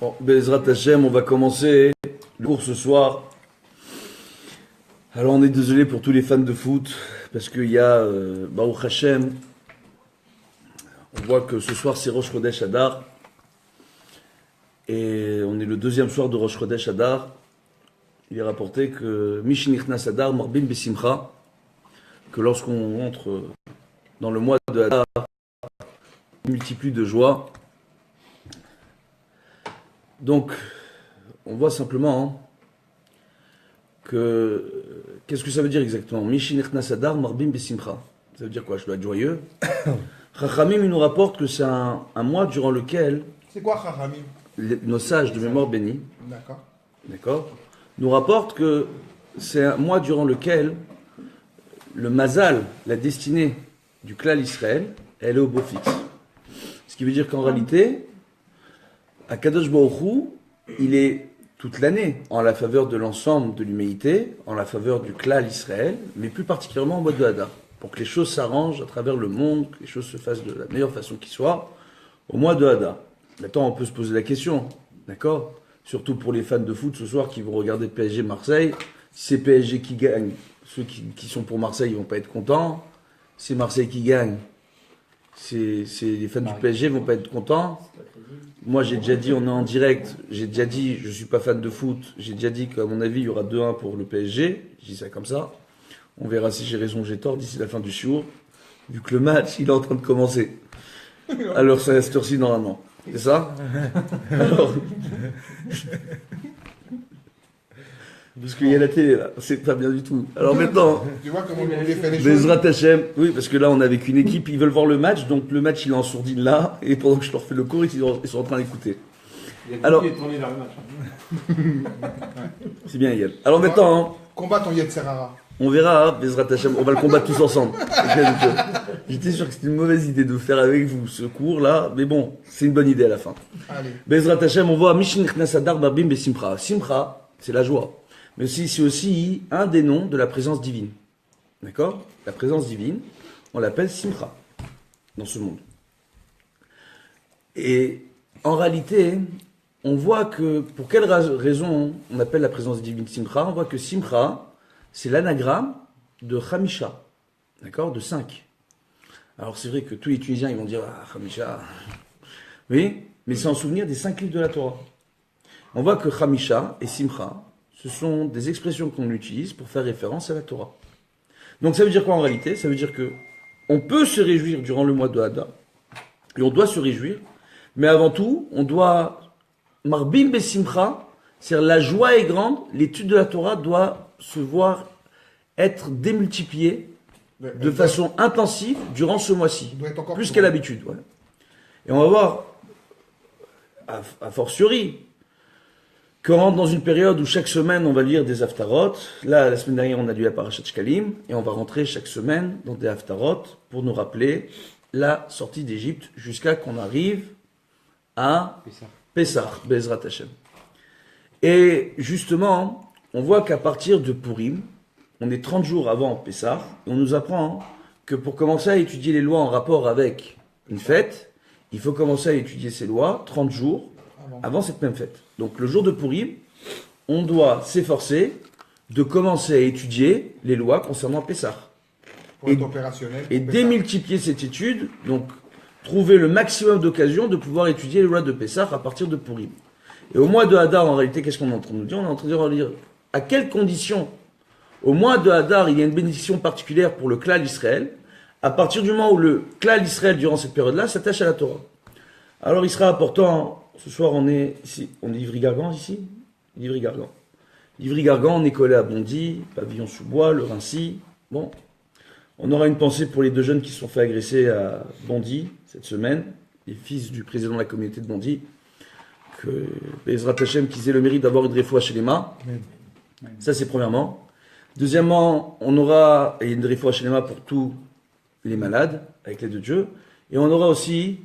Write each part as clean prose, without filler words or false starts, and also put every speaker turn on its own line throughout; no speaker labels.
Bon, Bezrat Hashem, on va commencer le cours ce soir. Alors on est désolé pour tous les fans de foot, parce qu'il y a Baruch Hashem. On voit que ce soir c'est Rosh Chodesh Adar. Et on est le deuxième soir de Rosh Chodesh Adar. Il est rapporté que Mishnichnas Adar Marbim Besimcha, que lorsqu'on entre dans le mois de Adar, on multiplie de joie. Donc, on voit simplement que... Qu'est-ce que ça veut dire exactement? Mishnichnas Adar Marbim Besimcha. Ça veut dire quoi? Je dois être joyeux. Chachamim, il nous rapporte que c'est un mois durant lequel...
C'est quoi Chachamim?
Nos sages de mémoire bénie.
D'accord.
Nous rapportent que c'est un mois durant lequel le mazal, la destinée du clan Israël, elle est au beau fixe. Ce qui veut dire qu'en réalité, Akadosh Baruch Hu, il est toute l'année en la faveur de l'ensemble de l'humanité, en la faveur du clan Israël, mais plus particulièrement au mois de Hadar, pour que les choses s'arrangent à travers le monde, que les choses se fassent de la meilleure façon qui soit, au mois de Hadar. Maintenant, on peut se poser la question, d'accord? Surtout pour les fans de foot ce soir qui vont regarder PSG Marseille. Si c'est PSG qui gagne, ceux qui sont pour Marseille, ils vont pas être contents. Si c'est Marseille qui gagne, c'est les fans du PSG vont pas être contents. Moi, j'ai déjà dit, on est en direct, j'ai déjà dit, je suis pas fan de foot, j'ai déjà dit qu'à mon avis, il y aura 2-1 pour le PSG. Je dis ça comme ça. On verra si j'ai raison ou j'ai tort d'ici la fin du show, vu que le match, il est en train de commencer. Alors, ça reste aussi normalement. C'est ça? Alors... Parce qu'il y a la télé là, c'est pas bien du tout. Alors maintenant,
tu vois comment on fait les choses.
Bezrat Hashem, oui, parce que là on est avec une équipe, ils veulent voir le match, donc le match il est en sourdine là, et pendant que je leur fais le cours, ils sont en train d'écouter. Alors, c'est bien Yael. Alors maintenant,
combat ton Yetzerara.
On verra, Bezrat Hashem, on va le combattre tous ensemble. J'étais sûr que c'était une mauvaise idée de faire avec vous ce cours là, mais bon, c'est une bonne idée à la fin.
Allez.
Bezrat Hashem, on voit Mishnichnas Adar Marbim Besimcha. Simcha, c'est la joie. Mais aussi, c'est aussi un des noms de la présence divine. D'accord? La présence divine, on l'appelle Simcha dans ce monde. Et en réalité, on voit que, pour quelle raison on appelle la présence divine Simcha? On voit que Simcha, c'est l'anagramme de Khamisha, d'accord? De 5. Alors c'est vrai que tous les Tunisiens, ils vont dire, ah, Khamisha. Oui, mais c'est en souvenir des 5 livres de la Torah. On voit que Khamisha et Simcha, ce sont des expressions qu'on utilise pour faire référence à la Torah. Donc ça veut dire quoi en réalité? Ça veut dire que on peut se réjouir durant le mois de Hadar, et on doit se réjouir, mais avant tout, on doit Marbim Besimcha, c'est-à-dire la joie est grande, l'étude de la Torah doit se voir être démultipliée de façon intensive durant ce mois-ci, plus qu'à l'habitude. Ouais. Et on va voir, a fortiori, qu'on rentre dans une période où chaque semaine on va lire des haftarot. Là, la semaine dernière, on a lu la parashat Shkalim, et on va rentrer chaque semaine dans des haftarot pour nous rappeler la sortie d'Égypte jusqu'à qu'on arrive à Pessah, Bezrat Hashem. Et justement, on voit qu'à partir de Purim, on est 30 jours avant Pessah, et on nous apprend que pour commencer à étudier les lois en rapport avec une fête, il faut commencer à étudier ces lois 30 jours avant cette même fête. Donc le jour de Purim, on doit s'efforcer de commencer à étudier les lois concernant Pessah.
Pour être opérationnel.
Et démultiplier cette étude, donc trouver le maximum d'occasions de pouvoir étudier les lois de Pessah à partir de Purim. Et au mois de Hadar, en réalité, qu'est-ce qu'on est en train de nous dire? On est en train de dire à quelles conditions, au mois de Hadar, il y a une bénédiction particulière pour le clan Israël, à partir du moment où le clan Israël, durant cette période-là, s'attache à la Torah. Alors il sera important, ce soir on est ici, on est Ivry-Gargan ici? Ivry-Gargan. Ivry-Gargan, on est collé à Bondy, Pavillon-sous-Bois, le Rincy. Bon, on aura une pensée pour les 2 jeunes qui se sont fait agresser à Bondy cette semaine, les fils du président de la communauté de Bondy. Que Bezrat Hashem qu'ils aient le mérite d'avoir une réfoua chez les mains. Ça c'est premièrement. Deuxièmement, on aura une réfoua chez les mains pour tous les malades, avec l'aide de Dieu. Et on aura aussi,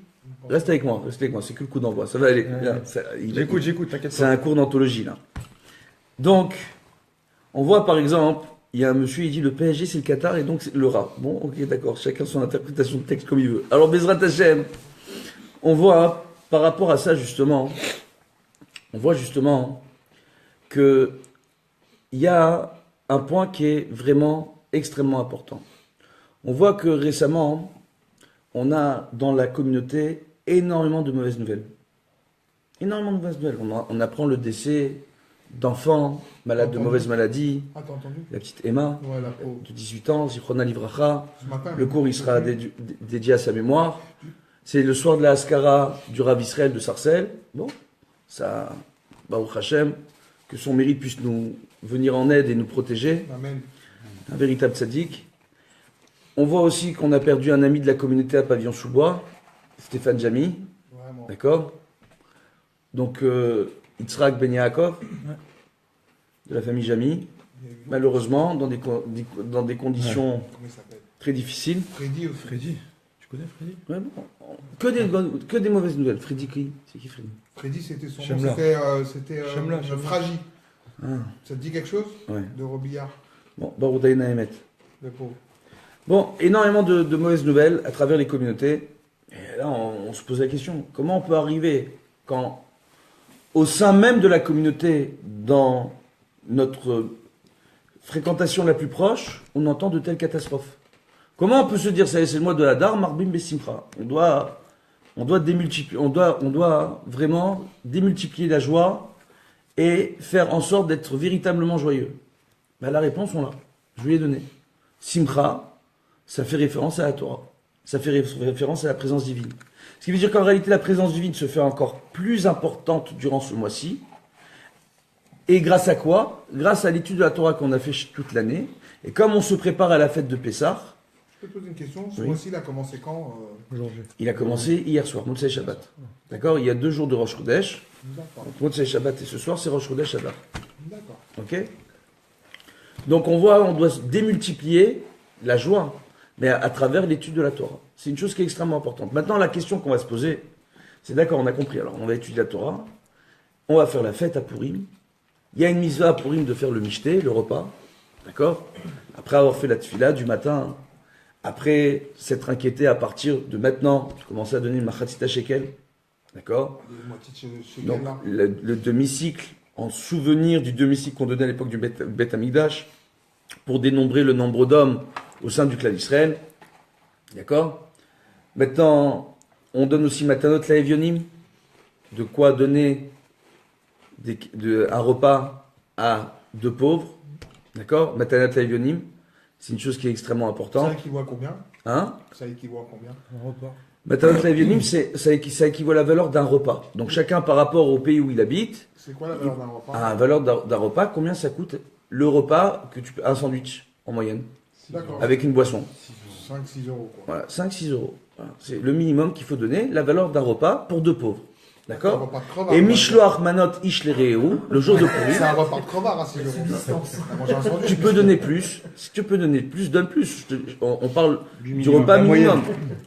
reste avec moi, c'est que le coup d'envoi, ça va aller.
J'écoute, t'inquiète pas.
C'est un cours d'anthologie là. Donc, on voit par exemple, il y a un monsieur, il dit le PSG c'est le Qatar et donc c'est le rat. Bon, ok, d'accord, chacun son interprétation de texte comme il veut. Alors Bezrat Hashem, on voit par rapport à ça justement on voit justement qu'il y a un point qui est vraiment extrêmement important. On voit que récemment, on a dans la communauté énormément de mauvaises nouvelles. Énormément de mauvaises nouvelles. On apprend le décès d'enfants malades de mauvaises maladies.
Ah, t'as entendu?
La petite Emma,
Ouais, la pauvre.
de 18 ans, Zichrona Livracha.
Ce matin,
Le cours, il sera dédié à sa mémoire. C'est le soir de la Haskara du Rav Israël de Sarcelles. Bon, ça, Baruch Hashem, que son mérite puisse nous venir en aide et nous protéger.
Amen.
Un véritable tzaddik. On voit aussi qu'on a perdu un ami de la communauté à Pavillon-sous-Bois, Stéphane Jamy.
Vraiment.
D'accord? Donc, Yitzhak Ben Yaakov, de la famille Jamy. Malheureusement, dans des conditions
Comment il s'appelle?
très difficiles.
Freddy aussi.
Freddy. Tu connais Freddy?
Ouais, bon. Que des mauvaises nouvelles. Freddy qui? C'est qui Freddy?
Freddy, c'était son nom.
Chemla.
C'était
Chemla.
Fragi.
Ah,
Ça te dit quelque chose?
ouais.
De Robillard.
Bon, Baroudaïna Emet.
Le pauvre.
Bon, énormément de mauvaises nouvelles à travers les communautés. Et là, on se pose la question, comment on peut arriver quand, au sein même de la communauté, dans notre fréquentation la plus proche, on entend de telles catastrophes? Comment on peut se dire, ça y est, c'est le mois de la Dar, Marbim Bessimcha? On doit démultiplier, on doit vraiment démultiplier la joie et faire en sorte d'être véritablement joyeux. Ben, la réponse, on l'a. Je lui ai donné. Simcha, ça fait référence à la Torah. Ça fait référence à la présence divine. Ce qui veut dire qu'en réalité, la présence divine se fait encore plus importante durant ce mois-ci. Et grâce à quoi? Grâce à l'étude de la Torah qu'on a fait toute l'année. Et comme on se prépare à la fête de Pessah,
Je peux te poser une question? Ce
Oui.
mois-ci, il a commencé quand?
Aujourd'hui.
il a commencé hier soir, Motsei Shabbat. D'accord? Il y a 2 jours de Rosh Chodesh.
D'accord.
Donc Motsei Shabbat et ce soir, c'est Rosh Chodesh Shabbat.
D'accord.
Ok? Donc on voit, on doit démultiplier la joie, mais à travers l'étude de la Torah. C'est une chose qui est extrêmement importante. Maintenant, la question qu'on va se poser, c'est d'accord, on a compris. Alors, on va étudier la Torah, on va faire la fête à Purim. Il y a une mitzvah à Purim de faire le mishté, le repas. D'accord? Après avoir fait la tefila du matin, après s'être inquiété à partir de maintenant, de commencer à donner une machatzita shekel. D'accord?
Des moitiés chez
Donc,
là.
le demi-cycle, en souvenir du demi-cycle qu'on donnait à l'époque du Beth Amikdash, pour dénombrer le nombre d'hommes au sein du clan d'Israël. D'accord? Maintenant, on donne aussi Matanot Laevionim, de quoi donner un repas à 2 pauvres. D'accord? Matanot Laevionim, c'est une chose qui est extrêmement
Ça
importante.
équivaut à combien?
Hein?
Ça équivaut à combien?
Un repas.
Matanot Laevionim, ça équivaut à la valeur d'un repas. Donc chacun par rapport au pays où il habite,
C'est quoi la valeur d'un repas?
à la valeur d'un repas, combien ça coûte le repas que tu peux, un sandwich en moyenne,
D'accord.
avec une boisson.
5-6 euros, quoi.
Voilà, 5-6 euros. Voilà, c'est le minimum qu'il faut donner, la valeur d'un repas pour 2 pauvres.
Un
D'accord?
repas de crevard.
Et Mishloach Manot Ishlereu, le jour de
C'est
Purim,
un repas de crevard à 6 euros. T'as mangé un sandwich,
tu peux donner plus. Si tu peux donner plus, donne plus. On parle du
minimum,
repas
la
minimum.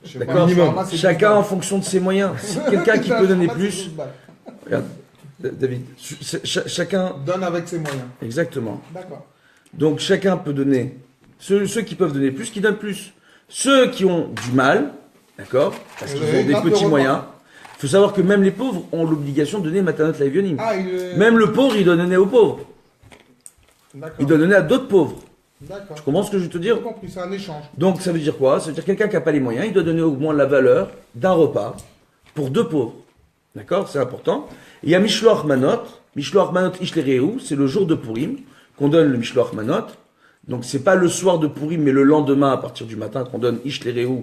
Je sais pas,
D'accord?
un shawarma, c'est
Chacun
12
en
balles.
fonction de ses moyens. Si quelqu'un qui peut donner plus, regarde, David, chacun,
Donne avec ses moyens.
exactement.
D'accord.
Donc chacun peut donner. Ceux qui peuvent donner plus, qui donnent plus. Ceux qui ont du mal, d'accord, parce qu'ils ont des
gratte le
petits
repas.
moyens. Il faut savoir que même les pauvres ont l'obligation de donner Matanot Laevionim.
Ah, il est...
Même le pauvre, il doit donner aux pauvres.
D'accord.
Il doit donner à d'autres pauvres.
D'accord.
Tu comprends ce que je veux te
J'ai
dire?
compris, c'est un échange.
Donc ça veut dire quoi? Ça veut dire quelqu'un qui n'a pas les moyens, il doit donner au moins la valeur d'un repas pour 2 pauvres. D'accord? C'est important. Et il y a Mishloach Manot. Mishloach Manot Ishlereu, c'est le jour de Purim qu'on donne le Mishloach Manot. Donc c'est pas le soir de Purim, mais le lendemain à partir du matin qu'on donne Ishlereu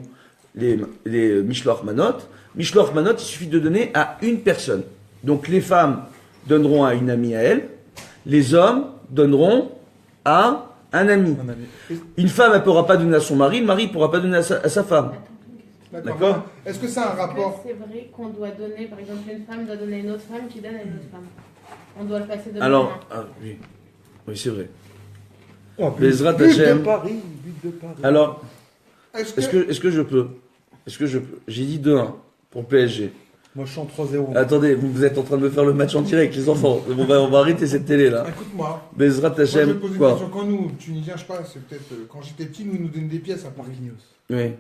les Mishloach Manot. Mishloach Manot, il suffit de donner à une personne. Donc les femmes donneront à une amie à elle, les hommes donneront à un ami.
Un ami.
Une femme, elle ne pourra pas donner à son mari, le mari ne pourra pas donner à sa femme. D'accord.
Est-ce que c'est un rapport?
C'est vrai qu'on doit donner, par exemple, une femme doit donner à une autre femme qui donne à une autre femme. On doit le passer de
Alors,
main.
ah, oui, oui c'est vrai.
Oh,
Bezrat
but
Hashem.
de Paris, but de Paris.
Alors,
Est-ce
est-ce que je peux? Est-ce que je peux? J'ai dit 2-1 pour PSG.
Moi, je chante 3-0.
Attendez, vous êtes en train de me faire le match en direct, les enfants. On va arrêter cette télé là.
Écoute-moi.
Bezrat
Moi, je vais
Hashem,
te poser une
quoi?
question. Quand nous, Tunisiens, je sais pas, c'est peut-être quand j'étais petit, nous donnaient des pièces à Paris.
Marquinhos.
Oui.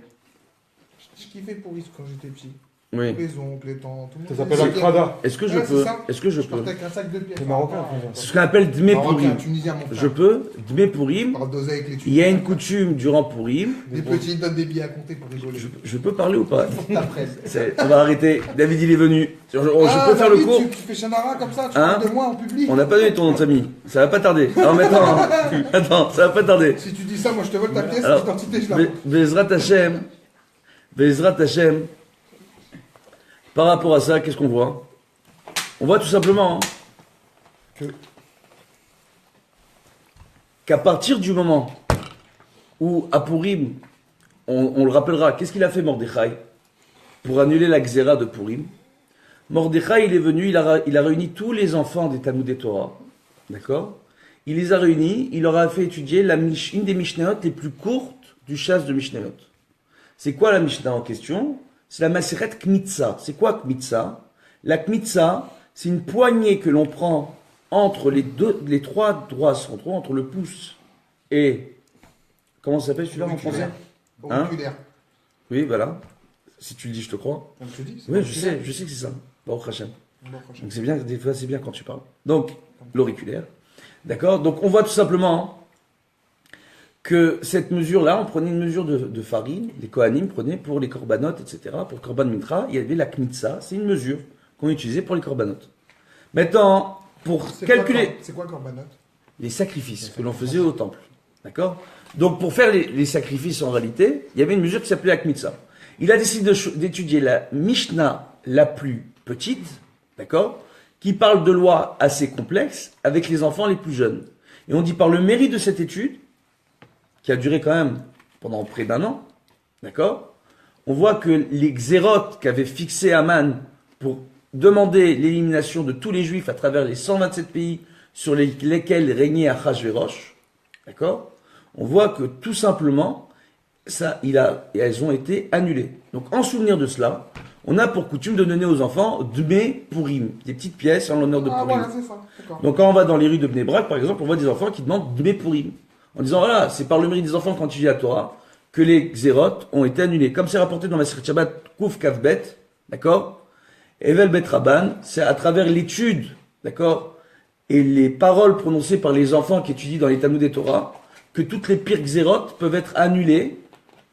Je kiffais pour quand j'étais petit.
Oui.
Les oncles, les tantes, tout le monde.
Ça s'appelle un crada.
Est-ce que je
Ouais,
peux
c'est ça.
Est-ce que je
Je
peux
partais avec un sac de pierre.
Les Marocains font ça.
C'est ce qu'on appelle Dmé
Marocain,
Pourim.
tunisien, mon frère.
Je peux Dmé Pourim.
Parle d'oseille avec les
Il y a une
Tunisiens.
coutume durant Pourim.
Les petits, ils donnent des billets à compter pour rigoler.
Je peux parler ou pas
Ta presse.
On va arrêter. David, il est venu. Je peux faire le
David,
cours.
Tu fais Chanara comme ça, tu
Hein
parles de moi en public.
On n'a pas donné ton nom de famille. Ça va pas tarder. Alors maintenant, attends, ça va pas tarder.
Si tu dis ça, moi je te vole ta pièce,
Alors,
l'identité, je la vends.
Bezrat Hashem, par rapport à ça, qu'est-ce qu'on voit? On voit tout simplement qu'à partir du moment où à Purim, on le rappellera, qu'est-ce qu'il a fait Mordechai pour annuler la Xéra de Purim? Mordechai, il est venu, il a réuni tous les enfants des Talmudei Torah, d'accord? Il les a réunis, il leur a fait étudier une des Mishnayot les plus courtes du chasse de Mishnayot. C'est quoi la Mishnah en question? C'est la Maseret Kmitza. C'est quoi Kmitza? La Kmitza, c'est une poignée que l'on prend entre les trois doigts centraux, entre le pouce et... Comment ça s'appelle celui-là en français? Hein?
Auriculaire.
Oui, voilà. Si tu le dis, je te crois.
Comme je te dis, c'est
Oui,
auriculaire.
je sais que c'est ça. Baruch Hashem.
Bon, prochain.
Donc c'est bien, des fois c'est bien quand tu parles. Donc, l'auriculaire. D'accord? Donc on voit tout simplement que cette mesure-là, on prenait une mesure de farine, les Kohanim prenaient pour les corbanotes, etc. Pour Korban Mitra, il y avait la Kmitza, c'est une mesure qu'on utilisait pour les corbanotes. Maintenant, pour calculer
C'est quoi Corbanot?
les sacrifices que l'on faisait au temple. D'accord? Donc pour faire les sacrifices en réalité, il y avait une mesure qui s'appelait la Kmitza. Il a décidé d'étudier la Mishnah la plus petite, d'accord, qui parle de lois assez complexes avec les enfants les plus jeunes. Et on dit par le mérite de cette étude, qui a duré quand même pendant près d'1 an, d'accord, on voit que les xérotes qu'avait fixé Aman pour demander l'élimination de tous les juifs à travers les 127 pays sur lesquels régnait Achashverosh, d'accord, on voit que tout simplement, elles ont été annulées. Donc en souvenir de cela, on a pour coutume de donner aux enfants Dmé Pourim, des petites pièces en l'honneur de
Ah
Pourim.
voilà, c'est ça. D'accord.
Donc quand on va dans les rues de Bnei Brak, par exemple, on voit des enfants qui demandent Dmé Pourim, en disant voilà, c'est par le mérite des enfants quand tu lis la Torah que les xérotes ont été annulés. Comme c'est rapporté dans la Masechet Shabbat Kouf Kavbet, d'accord, Evel Bet Rabban, c'est à travers l'étude, d'accord, et les paroles prononcées par les enfants qui étudient dans les Talmudei Torah, que toutes les pires xérotes peuvent être annulées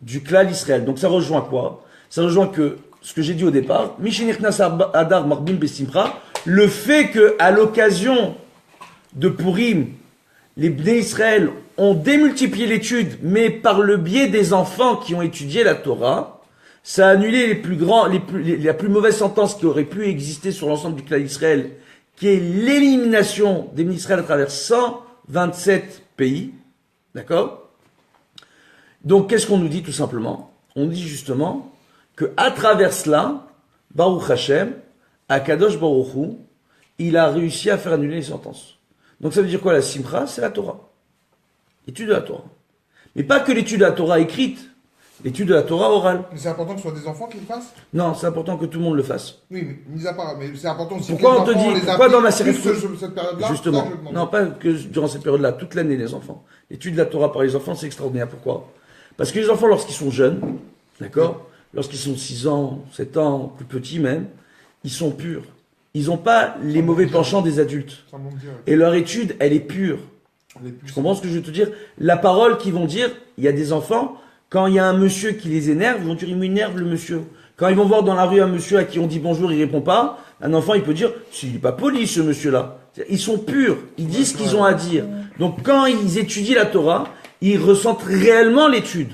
du clan d'Israël. Donc ça rejoint quoi? Ça rejoint que ce que j'ai dit au départ, Mishenichnas Adar Marbim Besimcha, le fait que à l'occasion de Purim, les Bnei Israël ont démultiplié l'étude, mais par le biais des enfants qui ont étudié la Torah, ça a annulé la plus mauvaise sentence qui aurait pu exister sur l'ensemble du clan d'Israël, qui est l'élimination des Bnei Israël à travers 127 pays. D'accord? Donc, qu'est-ce qu'on nous dit tout simplement? On dit justement que à travers cela, Baruch Hashem, Akadosh Baruch Hu, il a réussi à faire annuler les sentences. Donc ça veut dire quoi la Simcha? C'est la Torah. L'étude de la Torah. Mais pas que l'étude de la Torah écrite, l'étude de la Torah orale.
Mais c'est important que ce soit des enfants qui le fassent?
Non, c'est important que tout le monde le fasse.
Oui, mais mis à part, mais c'est important aussi
Pourquoi
que
on te
les enfants,
dit,
les
pourquoi dans ma
appliquent
série
juste cette période-là?
Justement,
Ça, je demande.
non pas que durant cette période-là, toute l'année les enfants. L'étude de la Torah par les enfants, c'est extraordinaire. Pourquoi? Parce que les enfants, lorsqu'ils sont jeunes, d'accord, lorsqu'ils sont 6 ans, 7 ans, plus petits même, ils sont purs. Ils n'ont pas les mauvais penchants des adultes.
Ça me dit, ouais.
Et leur étude, elle est pure.
Les puces.
Tu comprends ce que je veux te dire? La parole qu'ils vont dire, il y a des enfants, quand il y a un monsieur qui les énerve, ils vont dire, il m'énerve le monsieur. Quand ils vont voir dans la rue un monsieur à qui on dit bonjour, il répond pas, un enfant, il peut dire, s'il n'est pas poli, ce monsieur-là. Ils sont purs. Ils disent ce qu'ils ont à dire. Donc, quand ils étudient la Torah, ils ressentent réellement l'étude.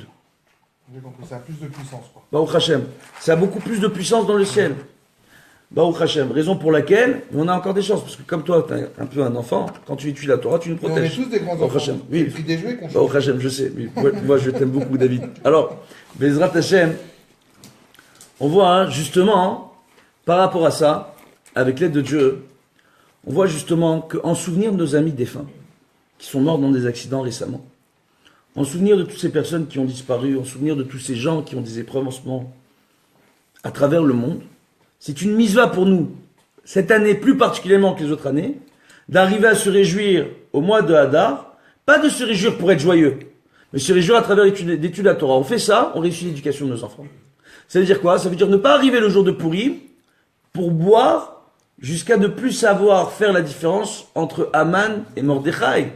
J'ai compris, ça a plus de puissance, quoi.
Baruch Hashem. Ça a beaucoup plus de puissance dans le ciel. Baruch Hashem. Raison pour laquelle, on a encore des chances. Parce que comme toi, tu es un peu un enfant, quand tu étudies la Torah, tu nous
Mais on est
protèges.
tous des grands
Baruch
enfants.
Hashem.
C'est
Oui.
le prix des jouets qu'on
Baruch
change.
Hashem, je sais. Oui. Moi, je t'aime beaucoup, David. Alors, Bezrat Hashem, on voit justement, par rapport à ça, avec l'aide de Dieu, on voit justement qu'en souvenir de nos amis défunts, qui sont morts dans des accidents récemment, en souvenir de toutes ces personnes qui ont disparu, en souvenir de tous ces gens qui ont des épreuves en ce moment, à travers le monde, c'est une mitzvah pour nous, cette année plus particulièrement que les autres années, d'arriver à se réjouir au mois de Hadar, pas de se réjouir pour être joyeux, mais se réjouir à travers l'étude de la Torah. On fait ça, on réussit l'éducation de nos enfants. Ça veut dire quoi? Ça veut dire ne pas arriver le jour de Purim pour boire jusqu'à ne plus savoir faire la différence entre Aman et Mordechai.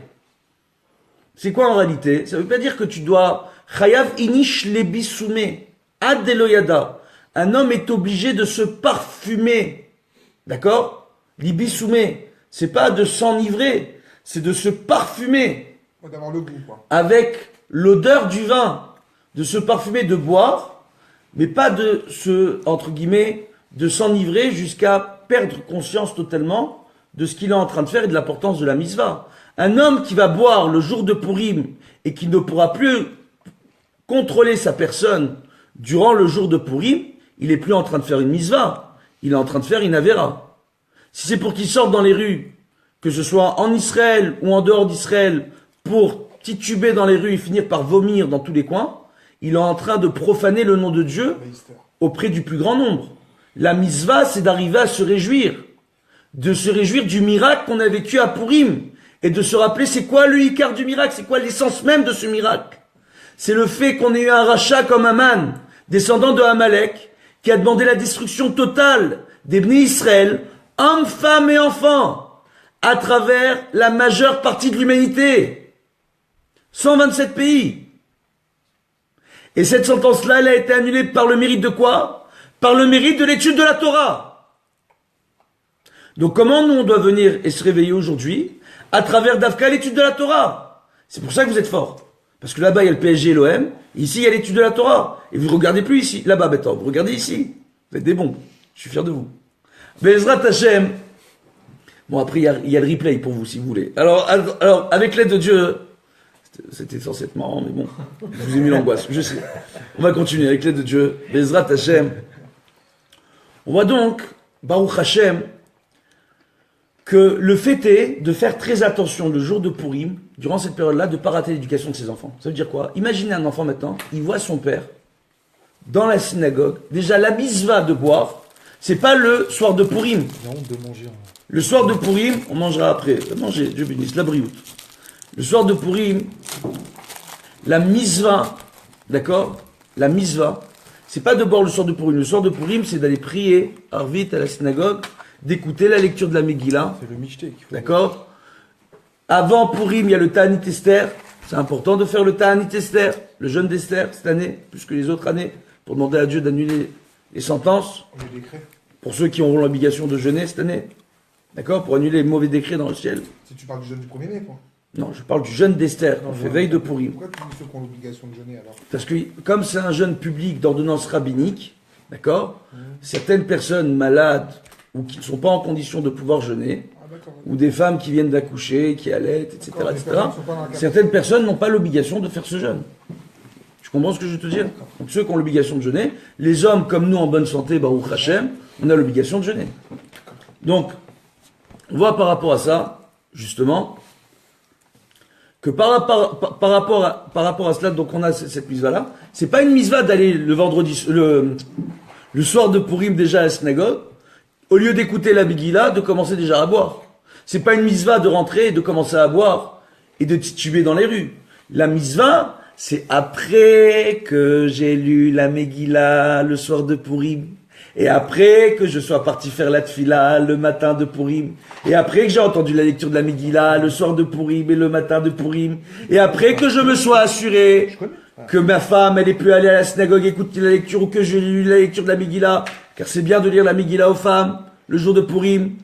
C'est quoi en réalité? Ça veut pas dire que tu dois Chayav inish lebisume ad deloyada. Un homme est obligé de se parfumer. D'accord? L'ibisume, c'est pas de s'enivrer, c'est de se parfumer.
Ouais, d'avoir le goût, quoi.
Avec l'odeur du vin, de se parfumer, de boire, mais pas de se, entre guillemets, de s'enivrer jusqu'à perdre conscience totalement de ce qu'il est en train de faire et de l'importance de la mitzvah. Un homme qui va boire le jour de Purim et qui ne pourra plus contrôler sa personne durant le jour de Purim, il est plus en train de faire une mitzvah, il est en train de faire une avéra. Si c'est pour qu'il sorte dans les rues, que ce soit en Israël ou en dehors d'Israël, pour tituber dans les rues et finir par vomir dans tous les coins, il est en train de profaner le nom de Dieu auprès du plus grand nombre. La mitzvah, c'est d'arriver à se réjouir. De se réjouir du miracle qu'on a vécu à Purim. Et de se rappeler c'est quoi le Icar du miracle, c'est quoi l'essence même de ce miracle. C'est le fait qu'on ait eu un rachat comme Aman, descendant de Amalek, qui a demandé la destruction totale des Bnei Israël, hommes, femmes et enfants, à travers la majeure partie de l'humanité. 127 pays. Et cette sentence-là, elle a été annulée par le mérite de quoi? Par le mérite de l'étude de la Torah. Donc comment nous on doit venir et se réveiller aujourd'hui? À travers Davka, l'étude de la Torah. C'est pour ça que vous êtes forts. Parce que là-bas, il y a le PSG et l'OM. Ici, il y a l'étude de la Torah. Et vous ne regardez plus ici. Là-bas, bêtement, vous regardez ici. Vous êtes des bons. Je suis fier de vous. Bezrat Hashem. Bon, après, il y a le replay pour vous, si vous voulez. Alors avec l'aide de Dieu, c'était censé être marrant, mais bon, je vous ai mis l'angoisse, je sais. On va continuer avec l'aide de Dieu. Bezrat Hashem. On voit donc, Baruch Hashem, que le fait est de faire très attention le jour de Purim, durant cette période-là, de ne pas rater l'éducation de ses enfants. Ça veut dire quoi? Imaginez un enfant maintenant, il voit son père dans la synagogue. Déjà, la mitzvah de boire, c'est pas le soir de Purim.
J'ai honte de manger.
Le soir de Purim, on mangera après. Manger, Dieu bénisse, la brioute. Le soir de Purim, la mitzvah, d'accord? La mitzvah, c'est pas de boire le soir de Purim. Le soir de Purim, c'est d'aller prier, Arvit, à la synagogue, d'écouter la lecture de la Megillah.
C'est le michté qu'il faut.
D'accord? Avant Purim, il y a le Ta'anit Esther. C'est important de faire le Ta'anit Esther, le jeûne d'Esther, cette année, plus que les autres années, pour demander à Dieu d'annuler les sentences.
Les décrets.
Pour ceux qui auront l'obligation de jeûner cette année. D'accord? Pour annuler les mauvais décrets dans le ciel.
Si tu parles du jeûne du premier-né, quoi.
Non, je parle du jeûne d'Esther, qu'on fait veille de Purim.
Pourquoi tu dis ceux qui ont l'obligation de jeûner alors?
Parce que, comme c'est un jeûne public d'ordonnance rabbinique, d'accord? Certaines personnes malades ou qui ne sont pas en condition de pouvoir jeûner, ou des femmes qui viennent d'accoucher, qui allaitent, etc., certaines personnes n'ont pas l'obligation de faire ce jeûne. Tu comprends ce que je veux te dire? Donc ceux qui ont l'obligation de jeûner, les hommes comme nous en bonne santé, Baruch Hashem, on a l'obligation de jeûner. Donc, on voit par rapport à ça, justement, que par rapport à cela, donc on a cette mitzvah-là, c'est pas une mitzvah d'aller le vendredi, le soir de Purim déjà à la synagogue, au lieu d'écouter la Megillah, de commencer déjà à boire. C'est pas une mitzvah de rentrer et de commencer à boire et de tituber dans les rues. La mitzvah, c'est après que j'ai lu la Megillah le soir de Purim, et après que je sois parti faire la tfila le matin de Purim, et après que j'ai entendu la lecture de la Megillah le soir de Purim et le matin de Purim, et après que je me sois assuré que ma femme, elle ait pu aller à la synagogue écouter la lecture, ou que j'ai lu la lecture de la Megillah, car c'est bien de lire la Megillah aux femmes le jour de Purim,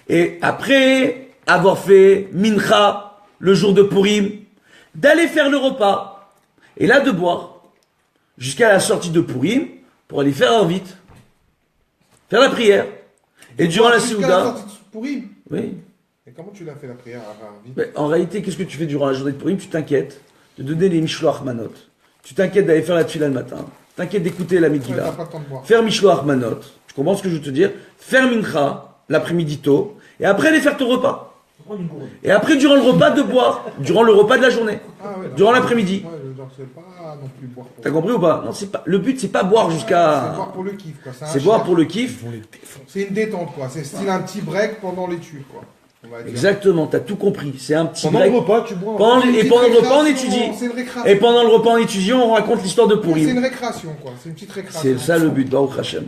et après avoir fait Mincha le jour de Purim, d'aller faire le repas, et là de boire, jusqu'à la sortie de Purim, pour aller faire Arvit, faire la prière, et durant la Séouda...
Purim.
Oui.
Et comment tu l'as fait la prière à Arvit?
Mais en réalité, qu'est-ce que tu fais durant la journée de Purim? Tu t'inquiètes de donner les Mishloach Manot. Tu t'inquiètes d'aller faire la tefila le matin. Tu t'inquiètes d'écouter la Megillah. Faire Mishloach Manot. Tu comprends ce que je veux te dire? Faire Mincha, l'après-midi tôt, et après aller faire ton repas. Et après, durant le repas, de boire. Durant le repas de la journée.
Ah ouais,
durant l'après-midi.
Ouais, c'est pas non plus boire pour...
T'as compris ou pas? Non, c'est pas. Le but, c'est pas boire jusqu'à.
C'est boire pour le kiff, quoi.
C'est boire pour le kiff.
C'est une détente, quoi. C'est style un petit break pendant l'étude, quoi. on va dire.
Exactement, t'as tout compris. C'est un petit
Pendant
break.
le repas, tu bois.
Pendant
C'est une
et
petite
pendant le repas, on
récréation,
étudie.
C'est une récréation.
Et pendant le repas, on étudie, on raconte l'histoire de
Oui, c'est
Pourim.
une récréation, quoi. C'est une petite récréation.
C'est ça le but, Baruch Hashem.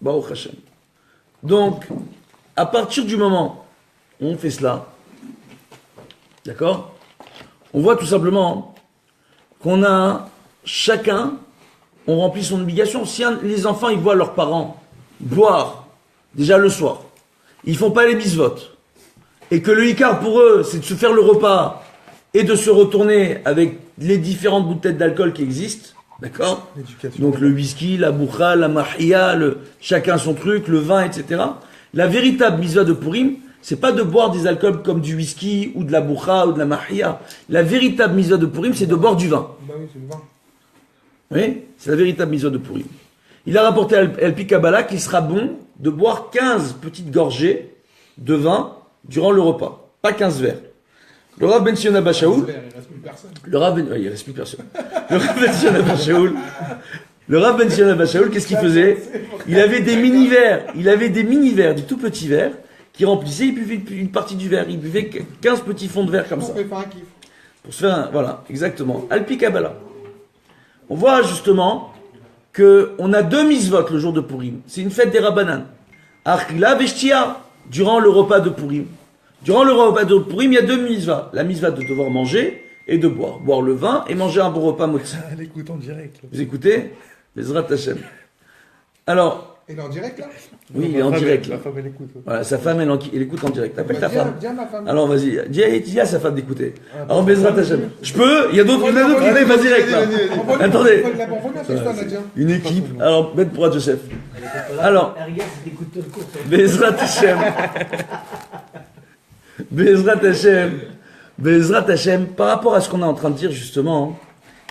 Baruch Hashem. Donc, à partir du moment où on fait cela, d'accord, on voit tout simplement qu'on a chacun, on remplit son obligation. Si les enfants, ils voient leurs parents boire, déjà le soir, ils font pas les misvot, et que le hikar pour eux, c'est de se faire le repas et de se retourner avec les différentes bouteilles d'alcool qui existent, d'accord?
L'éducation.
Donc le whisky, la boucha, la mahia, chacun son truc, le vin, etc. La véritable mitzvah de Purim, c'est pas de boire des alcools comme du whisky ou de la boucha ou de la mahia. La véritable mitzvah de Purim, c'est de boire du vin.
Bah oui, c'est le vin.
Oui, c'est la véritable mitzvah de Purim. Il a rapporté à Alpi Kabbalah qu'il sera bon de boire 15 petites gorgées de vin durant le repas. Pas 15 verres. Le Rav Ben Sion Abba Shaul,
Il reste plus personne.
le Rav Ben, ouais, il reste plus personne. Le Rav Ben Sion Abba Shaul, le Rav Ben Sion Abba Shaul, qu'est-ce qu'il faisait? Il avait des mini-verres, des tout petits verres, qui remplissaient, il buvait une partie du verre, il buvait 15 petits fonds de verre comme ça.
On fait faire un kiff.
Pour se faire un, voilà, exactement. Alpi Kabbalah. On voit justement que on a deux misvot le jour de Purim. C'est une fête des Rabbanan. Achila Veshtia, durant le repas de Purim. Durant le repas de Purim, il y a deux misvahs. La misvah de devoir manger et de boire. Boire le vin et manger un bon repas motzi.
Elle écoute en direct. Là.
Vous écoutez? Bezrat Hashem. Alors,
Il est en direct là?
oui, il est en direct. Là.
La femme, elle écoute. Ouais.
Voilà, sa femme, elle écoute en direct. Appelle ta femme.
Viens ma femme.
Alors vas-y, dis à sa femme d'écouter. Alors Bezrat Hashem. Je peux? Il y a d'autres, allez, vas-y direct là. Attendez.
Reviens sur toi, Nadia.
Une équipe. Alors, Ben pour Joseph. Alors, Bezrat Hashem. Bezrat Hashem, par rapport à ce qu'on est en train de dire justement,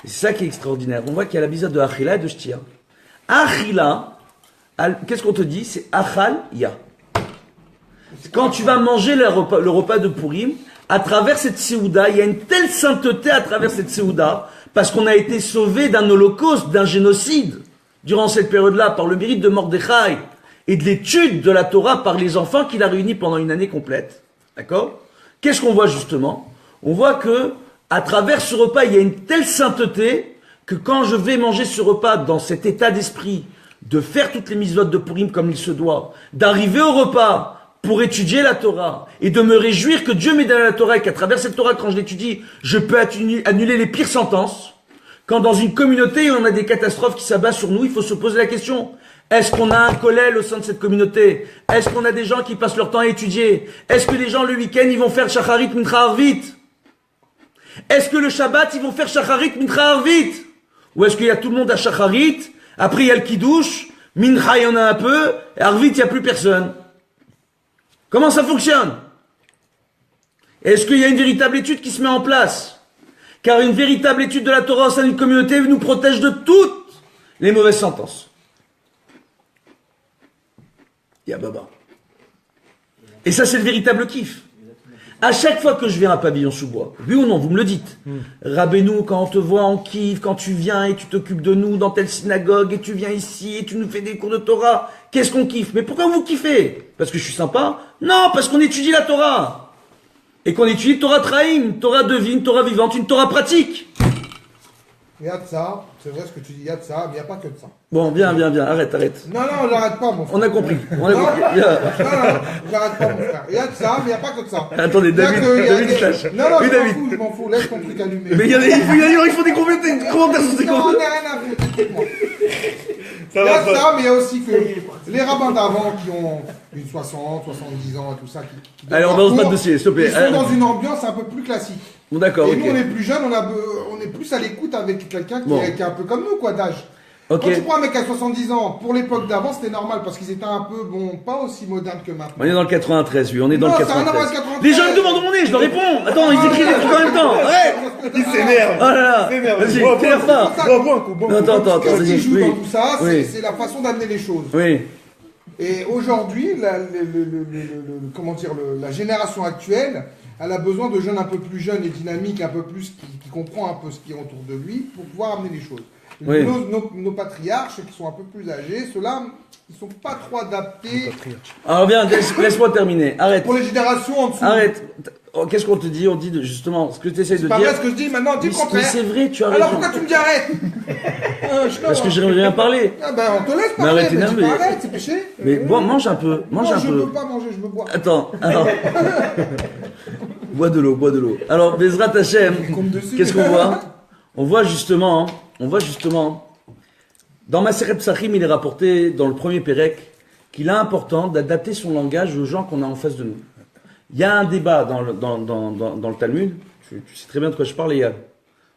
c'est ça qui est extraordinaire. On voit qu'il y a la bizarre de Achila et de Shtia. Achila, qu'est-ce qu'on te dit? C'est Achal Ya. Quand tu vas manger le repas de Purim, à travers cette Séouda, il y a une telle sainteté à travers cette Séouda, parce qu'on a été sauvé d'un holocauste, d'un génocide, durant cette période-là, par le mérite de Mordechai, et de l'étude de la Torah par les enfants qu'il a réunis pendant une année complète. D'accord? Qu'est-ce qu'on voit justement? On voit que, à travers ce repas, il y a une telle sainteté, que quand je vais manger ce repas dans cet état d'esprit, de faire toutes les mitzvot de Purim comme il se doit, d'arriver au repas, pour étudier la Torah et de me réjouir que Dieu m'ait donné la Torah et qu'à travers cette Torah, quand je l'étudie, je peux annuler les pires sentences. Quand dans une communauté, on a des catastrophes qui s'abattent sur nous, il faut se poser la question. Est-ce qu'on a un kollel au sein de cette communauté? Est-ce qu'on a des gens qui passent leur temps à étudier? Est-ce que les gens, le week-end, ils vont faire Shacharit Mincha Arvit? Est-ce que le Shabbat, ils vont faire Shacharit Mincha Arvit? Ou est-ce qu'il y a tout le monde à Shacharit? Après, il y a le Kiddush, Mincha, il y en a un peu, et Arvit, il n'y a plus personne. Comment ça fonctionne? Est-ce qu'il y a une véritable étude qui se met en place? Car une véritable étude de la Torah au sein d'une communauté nous protège de toutes les mauvaises sentences. Ya Baba. Et ça, c'est le véritable kiff. À chaque fois que je viens à Pavillon sous bois, oui ou non, vous me le dites. Rabbeinu, quand on te voit en kiff, quand tu viens et tu t'occupes de nous dans telle synagogue, et tu viens ici et tu nous fais des cours de Torah, qu'est-ce qu'on kiffe? Mais pourquoi vous kiffez? Parce que je suis sympa? Non, parce qu'on étudie la Torah. Et qu'on étudie Torah Traim, une Torah devine, une Torah vivante, une Torah pratique.
Il y a de ça, c'est vrai ce que tu dis, il y a de ça, mais il n'y a pas que de ça.
Bon, viens, arrête.
Non, j'arrête pas, mon frère.
On a compris.
Non, j'arrête pas, mon frère. Il y a de ça, mais il n'y a pas que de ça.
Attendez, David se lâche.
Non,
Oui, David.
je m'en fous, laisse ton truc allumé.
Mais il faut des commentaires sur ces
Non, on
commentaires.
n'a rien à foutre, écoute-moi. Il y a de ça, mais il y a aussi que les rabbins d'avant qui ont une 60, 70 ans et tout ça, qui
Allez, on balance pas de dossier, s'il te plaît.
Ils sont dans une ambiance un peu plus classique.
Bon, d'accord,
Et
ok.
nous, on est plus jeunes, on est plus à l'écoute avec quelqu'un qui,
Bon.
qui est un peu comme nous, quoi, d'âge.
Ok.
Quand tu prends un mec à 70 ans, pour l'époque d'avant, c'était normal parce qu'ils étaient un peu, bon, pas aussi modernes que maintenant.
On est dans le 93, oui, on est dans
Non,
le
ça a rien à voir avec
93.
93.
Les gens me demandent mon nez, je leur réponds. Attends, ils écrivent des trucs en même temps. Ouais.
Il s'énerve.
Oh là là.
Il s'énerve.
Vas-y,
Bois,
t'énerve
bois,
pas.
bois, bois un coup, bois un
Non,
coup.
attends,
Ce qui
vas-y.
joue
Oui.
dans tout ça,
Oui.
c'est la façon d'amener les choses.
Oui.
Et aujourd'hui, comment dire, la génération actuelle, elle a besoin de jeunes un peu plus jeunes et dynamiques, un peu plus qui comprend un peu ce qui est autour de lui pour pouvoir amener les choses.
Oui.
Nos patriarches qui sont un peu plus âgés, ceux-là, ils sont pas trop adaptés.
Alors bien, laisse-moi terminer. Arrête.
Pour les générations en dessous.
Arrête. Qu'est-ce qu'on te dit? On dit justement ce que tu essayes de
C'est pas
dire.
vrai ce que je dis maintenant, dis le
Mais
contraire.
c'est vrai, tu as
Alors
raison.
pourquoi tu me dis arrête
Parce que j'aimerais bien parler.
Ah ben on te laisse
Mais
parler,
arrête,
mais dis
énervé.
pas arrête, c'est péché.
Mais bon, mange un peu. Mange
Non,
un
je
peu.
veux pas manger, je veux boire.
Attends, alors. Bois de l'eau, bois de l'eau. Alors, Bezrat Hashem,
Compte dessus.
qu'est-ce qu'on voit? On voit justement, dans Maseret Psachim, il est rapporté dans le premier Pérec qu'il est important d'adapter son langage aux gens qu'on a en face de nous. Il y a un débat dans le Talmud, tu sais très bien de quoi je parle, Eyal.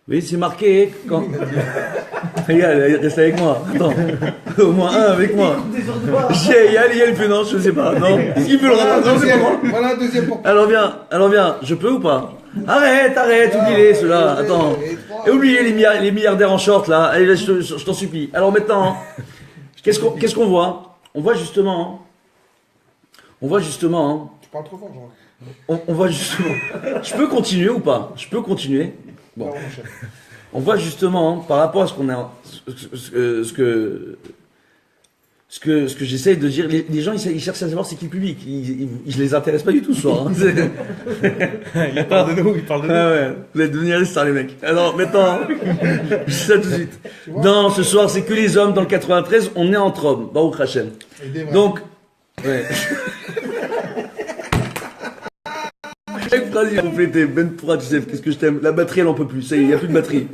Oui, c'est marqué quand... Eyal, reste avec moi, attends, au moins un avec moi. J'ai Eyal, il fait non, je sais pas, non. Il peut le raconter, non, c'est pas moi.
Voilà un deuxième pour
Alors viens, je peux ou pas? Arrête, oublie-les, ceux-là, attends. Et oubliez les milliardaires en short, là, allez, je t'en supplie. Alors maintenant, qu'est-ce qu'on voit? On voit justement,
Tu parles trop fort, Jean.
on voit justement, je peux continuer ou pas? Je peux continuer? Bon.
Alors, mon chef.
On voit justement, par rapport à ce qu'on a, ce que j'essaye de dire, les gens ils cherchent à savoir c'est qui le public, je les intéresse pas du tout ce soir. Hein.
Il parle de nous, il parle de nous.
Ah ouais, vous allez devenir les stars les mecs. Alors maintenant, je dis ça tout de suite. Non, ce soir c'est que les hommes dans le 93, on est entre hommes, Baruch Hashem. Donc, ouais. Chaque phrase il est complété. Ben Pourra, tu sais, qu'est-ce que je t'aime. La batterie elle en peut plus, ça y est, il n'y a plus de batterie.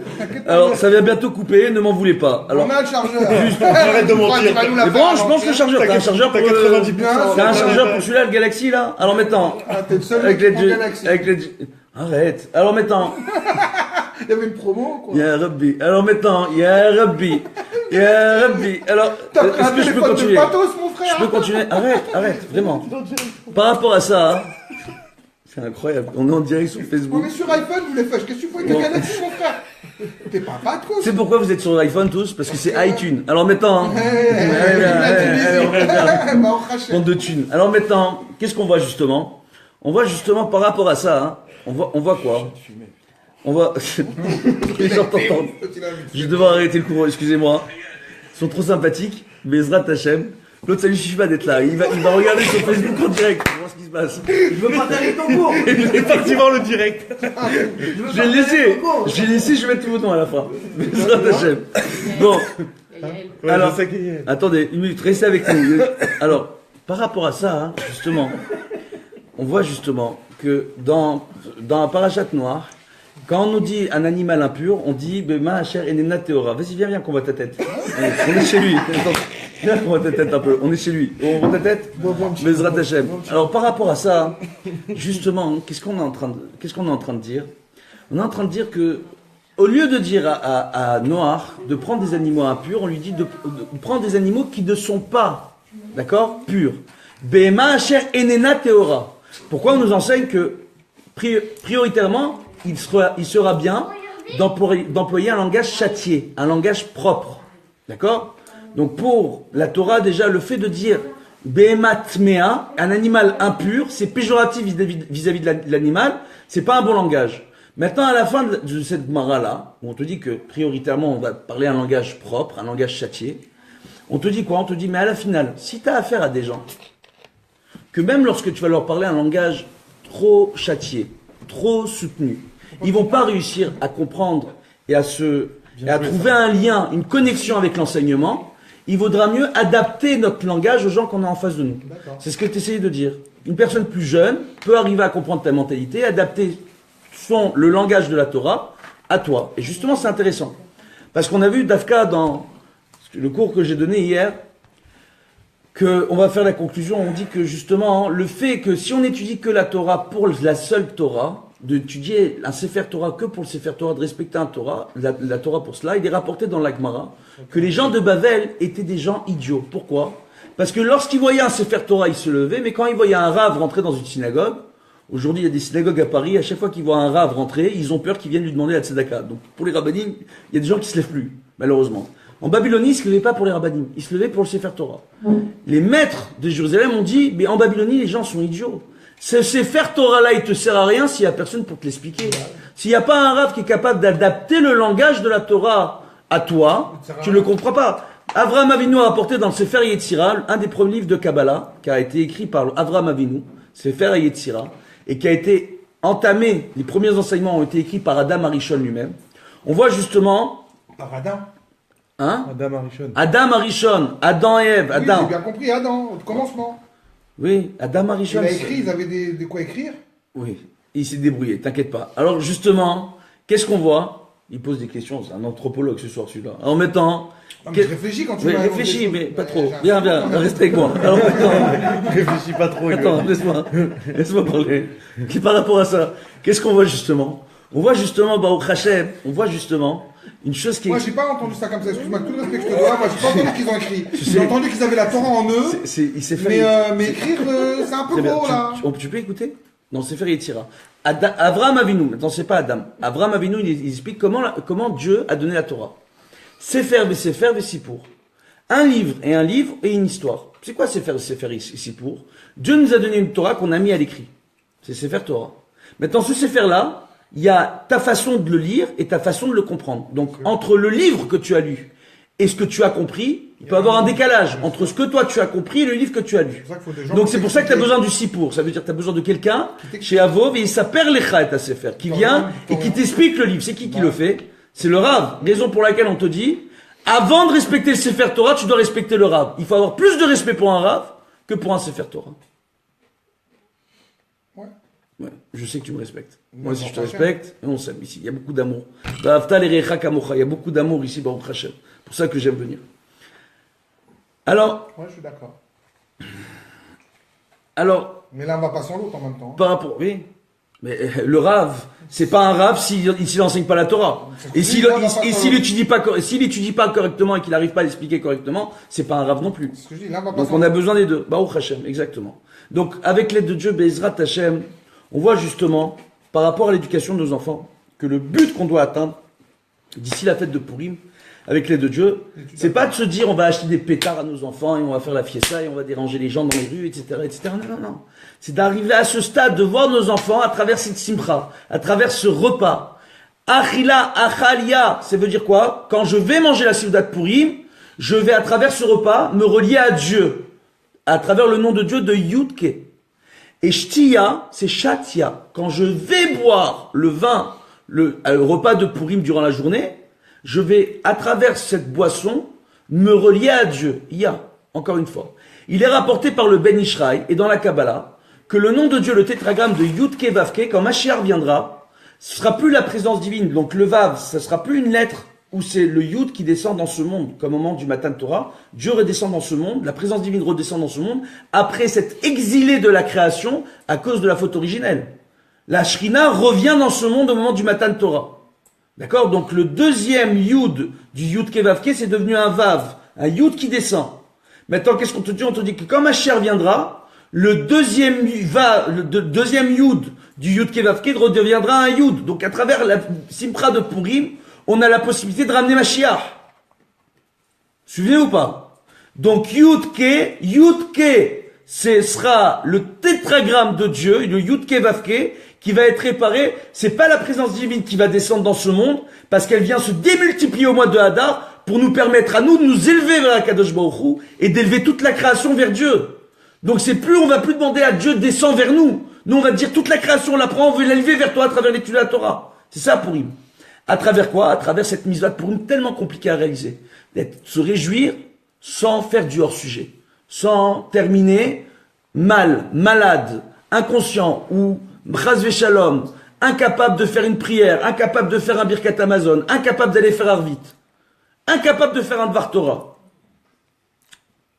Alors ça va bientôt couper, ne m'en voulez pas. Alors,
On a le chargeur.
juste,
Arrête de mentir.
mais branche le chargeur, t'as un chargeur pour
T'as 90%.
t'as un chargeur pour celui-là, le Galaxy là. Alors maintenant,
Ah, t'es le seul
avec
mec
les
qui prend
jeux,
Galaxy.
avec les arrête. Alors maintenant,
Il y avait une promo, quoi.
ya Rabbi. Alors maintenant, ya Rabbi. Ya Rabbi. Alors,
T'as pris un
est-ce que je peux
téléphone de
continuer?
pathos, mon frère.
Je peux continuer? Arrête, vraiment. Par rapport à ça, c'est incroyable. On est en direct sur
On
Facebook.
est sur iPhone, vous les faites. Qu'est-ce que tu fais avec le Galaxy, mon frère? T'es pas pathos.
C'est pourquoi vous êtes sur iPhone tous? Parce que c'est iTunes. Alors maintenant,
Bah, on rachète.
compte de thunes. Alors maintenant, qu'est-ce qu'on voit justement? On voit justement par rapport à ça, hein, on voit quoi? On voit... Les gens t'entendent. Je vais devoir arrêter le cours, excusez-moi. Ils sont trop sympathiques. Bezrat Hashem. L'autre, ça lui suffit pas d'être là. Il va regarder sur Facebook en direct pour voir ce qui se passe.
Je veux partager ton cours.
Effectivement, le direct.
Je vais le laisser, je vais mettre tout vos noms à la fin. Bezrat Hashem. Bon,
Ouais,
Alors-
je sais qu'il y est.
attendez, une minute, restez avec nous. Alors, par rapport à ça, hein, justement, on voit justement que dans un parachat noir, quand on nous dit un animal impur, on dit Bema Hacher Enena Teora. Vas-y, viens qu'on voit ta tête. On est chez lui. Attends, viens qu'on voit ta tête un peu. On est chez lui. On voit ta tête Bezrat Hashem. Alors par rapport à ça, justement, qu'est-ce qu'on est en train de dire? On est en train de dire que au lieu de dire à Noach de prendre des animaux impurs, on lui dit de prendre des animaux qui ne sont pas, d'accord, purs. Bema Hacher Enena Teora. Pourquoi on nous enseigne que prioritairement il sera bien d'employer un langage châtié, un langage propre. D'accord? Donc pour la Torah, déjà, le fait de dire Behemat Mea, un animal impur, c'est péjoratif vis-à-vis de l'animal, c'est pas un bon langage. Maintenant, à la fin de cette Gemara-là, où on te dit que prioritairement on va parler un langage propre, un langage châtié, on te dit quoi? On te dit, mais à la finale, si tu as affaire à des gens, que même lorsque tu vas leur parler un langage trop châtié, trop soutenu, ils vont pas réussir à comprendre et à trouver un lien, une connexion avec l'enseignement. Il vaudra mieux adapter notre langage aux gens qu'on a en face de nous. C'est ce que tu essayais de dire. Une personne plus jeune peut arriver à comprendre ta mentalité, adapter le langage de la Torah à toi. Et justement, c'est intéressant. Parce qu'on a vu, Dafka, dans le cours que j'ai donné hier, on va faire la conclusion, on dit que justement, le fait que si on étudie que la Torah pour la seule Torah, d'étudier un Sefer Torah que pour le Sefer Torah, de respecter un Torah, la Torah pour cela, il est rapporté dans la Gemara que les gens de Bavel étaient des gens idiots. Pourquoi? Parce que lorsqu'ils voyaient un Sefer Torah, ils se levaient, mais quand ils voyaient un rave rentrer dans une synagogue, aujourd'hui il y a des synagogues à Paris, à chaque fois qu'ils voient un rave rentrer, ils ont peur qu'il vienne lui demander la tzedaka. Donc pour les rabbinim, il y a des gens qui se lèvent plus, malheureusement. En Babylonie, ils se levaient pas pour les rabbinim, ils se levaient pour le Sefer Torah. Les maîtres de Jérusalem ont dit, mais en Babylonie, les gens sont idiots. Ce Sefer Torah-là, il te sert à rien s'il y a personne pour te l'expliquer. S'il n'y a pas un rave qui est capable d'adapter le langage de la Torah à toi, tu ne le comprends pas. Avraham Avinu a apporté dans le Sefer Yetzira, un des premiers livres de Kabbalah, qui a été écrit par Avraham Avinu, Sefer Yetzira, et qui a été entamé, les premiers enseignements ont été écrits par Adam Arishon lui-même. On voit justement...
Par Adam.
Hein?
Adam Arishon.
Adam Arishon, Adam et Ève,
Oui,
Adam.
j'ai bien compris, Adam, au commencement.
Oui, Adam Arishon.
Il a écrit, ils avaient de quoi écrire.
Oui, il s'est débrouillé, t'inquiète pas. Alors justement, qu'est-ce qu'on voit? Il pose des questions, c'est un anthropologue ce soir celui-là. En mettant...
Non, mais je réfléchis quand tu
Oui,
m'as
réfléchis,
annoncé
mais
tout.
pas trop.
J'ai un
Viens,
souffle,
reste avec moi. Alors maintenant,
Réfléchis pas trop.
attends, laisse-moi parler. Qui par rapport à ça, qu'est-ce qu'on voit justement? On voit justement, Baruch Hashem, on voit justement une chose qui est...
Moi, j'ai pas entendu ça comme ça. Excuse-moi, tout le respect que je te dois. Moi, j'ai pas entendu qu'ils ont écrit. J'ai entendu qu'ils avaient la Torah en eux.
Il s'est fait...
Mais écrire, c'est un peu
Très bien.
gros, là.
Tu peux écouter? Non, c'est Sefer Yetzira. Avraham Avinu, maintenant c'est pas Adam. Avraham Avinu, il explique comment Dieu a donné la Torah. Sefer Vesipour. Un livre et une histoire. C'est quoi Sefer Vesipour? Dieu nous a donné une Torah qu'on a mis à l'écrit. C'est Sefer Torah. Maintenant, ce Sefer-là, il y a ta façon de le lire et ta façon de le comprendre. Donc, entre le livre que tu as lu et ce que tu as compris, il peut y avoir un décalage entre ce que toi tu as compris et le livre que tu as lu. Donc c'est pour ça que tu as besoin du Sipour. Ça veut dire que tu as besoin de quelqu'un chez Avov et il s'appelle Lecha et Sefer qui vient et qui t'explique le livre. C'est qui le fait? C'est le Rav. Raison pour laquelle on te dit, avant de respecter le Sefer Torah, tu dois respecter le Rav. Il faut avoir plus de respect pour un Rav que pour un Sefer Torah. Ouais, je sais que tu me respectes. Moi aussi je te respecte et on s'aime ici. Il y a beaucoup d'amour. Il y a beaucoup d'amour ici, Baruch Hashem. C'est pour ça que j'aime venir. Alors.
Ouais, je suis d'accord.
Alors.
Mais là, on va pas sans l'autre en même temps.
Par rapport, oui. Mais le Rav, c'est pas un Rav s'il n'enseigne pas la Torah. Et s'il n'étudie pas correctement et qu'il n'arrive pas à l'expliquer correctement, c'est pas un Rav non plus. Donc on a besoin des deux. Baruch Hashem, exactement. Donc avec l'aide de Dieu, Be'ezrat Hashem, on voit justement, par rapport à l'éducation de nos enfants, que le but qu'on doit atteindre d'ici la fête de Purim, avec l'aide de Dieu, c'est pas de se dire on va acheter des pétards à nos enfants et on va faire la fiesta et on va déranger les gens dans les rues, etc., etc. Non. C'est d'arriver à ce stade de voir nos enfants à travers cette simcha, à travers ce repas. Achila, achalia, ça veut dire quoi? Quand je vais manger la Seudat Purim, je vais à travers ce repas me relier à Dieu, à travers le nom de Dieu de Yudke. Et Shtiya, c'est Shatia. Quand je vais boire le vin, le repas de Purim durant la journée, je vais, à travers cette boisson, me relier à Dieu. Encore une fois. Il est rapporté par le Ben Ishraï et dans la Kabbalah que le nom de Dieu, le tétragramme de Yudke Vavke, quand Mashiach viendra, ce sera plus la présence divine. Donc le Vav, ça sera plus une lettre où c'est le Yud qui descend dans ce monde, comme au moment du matin de Torah. Dieu redescend dans ce monde, la présence divine redescend dans ce monde, après s'être exilé de la création à cause de la faute originelle. La Shrina revient dans ce monde au moment du matin de Torah. D'accord? Donc le deuxième Yud du Yud Kevavke, c'est devenu un Vav, un Yud qui descend. Maintenant, qu'est-ce qu'on te dit? On te dit que quand Mashiach viendra, le deuxième Yud du Yud Kevavke redeviendra un Yud. Donc à travers la Simcha de Purim, on a la possibilité de ramener Mashiach. Suivez ou pas? Donc Yudke, ce sera le tétragramme de Dieu, le Yudke Vavke, qui va être réparé. C'est pas la présence divine qui va descendre dans ce monde, parce qu'elle vient se démultiplier au mois de Hadar pour nous permettre à nous de nous élever vers la Kadosh Baruch Hu et d'élever toute la création vers Dieu. Donc on va plus demander à Dieu de descendre vers nous. Nous on va dire toute la création on la prend, on veut l'élever vers toi à travers l'étude de la Torah. C'est ça Purim. À travers quoi? À travers cette mitzvah de Purim tellement compliquée à réaliser. Se réjouir sans faire du hors-sujet. Sans terminer malade, inconscient ou chas v'shalom, incapable de faire une prière, incapable de faire un birkat Amazon, incapable d'aller faire Arvit, incapable de faire un Dvar Torah.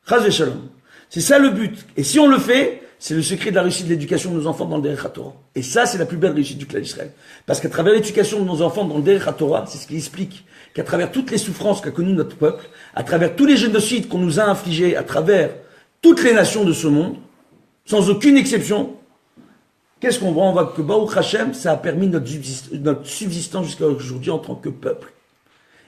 Chas v'shalom. C'est ça le but. Et si on le fait, c'est le secret de la réussite de l'éducation de nos enfants dans le Derech HaTorah. Et ça, c'est la plus belle réussite du clan d'Israël. Parce qu'à travers l'éducation de nos enfants dans le Derech HaTorah, c'est ce qui explique qu'à travers toutes les souffrances qu'a connues notre peuple, à travers tous les génocides qu'on nous a infligés, à travers toutes les nations de ce monde, sans aucune exception, qu'est-ce qu'on voit? On voit que Baruch Hashem, ça a permis notre subsistance jusqu'à aujourd'hui en tant que peuple.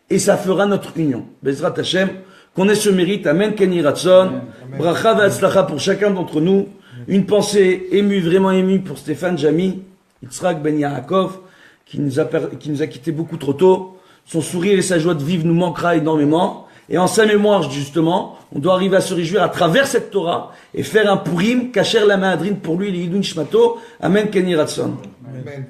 Et ça fera notre union. Bezrat Hashem, qu'on ait ce mérite. Amen, Keni Ratson. Bracha ve'atzlacha pour chacun d'entre nous. Une pensée émue, vraiment émue pour Stéphane Jamy, Yitzhak Ben Yaakov, qui nous a quittés beaucoup trop tôt. son sourire et sa joie de vivre nous manquera énormément. Et en sa mémoire, justement, on doit arriver à se réjouir à travers cette Torah et faire un Purim, kacher la maadrine pour lui, les Yidun Shmato. Amen, Kenny Ratson.
Amen.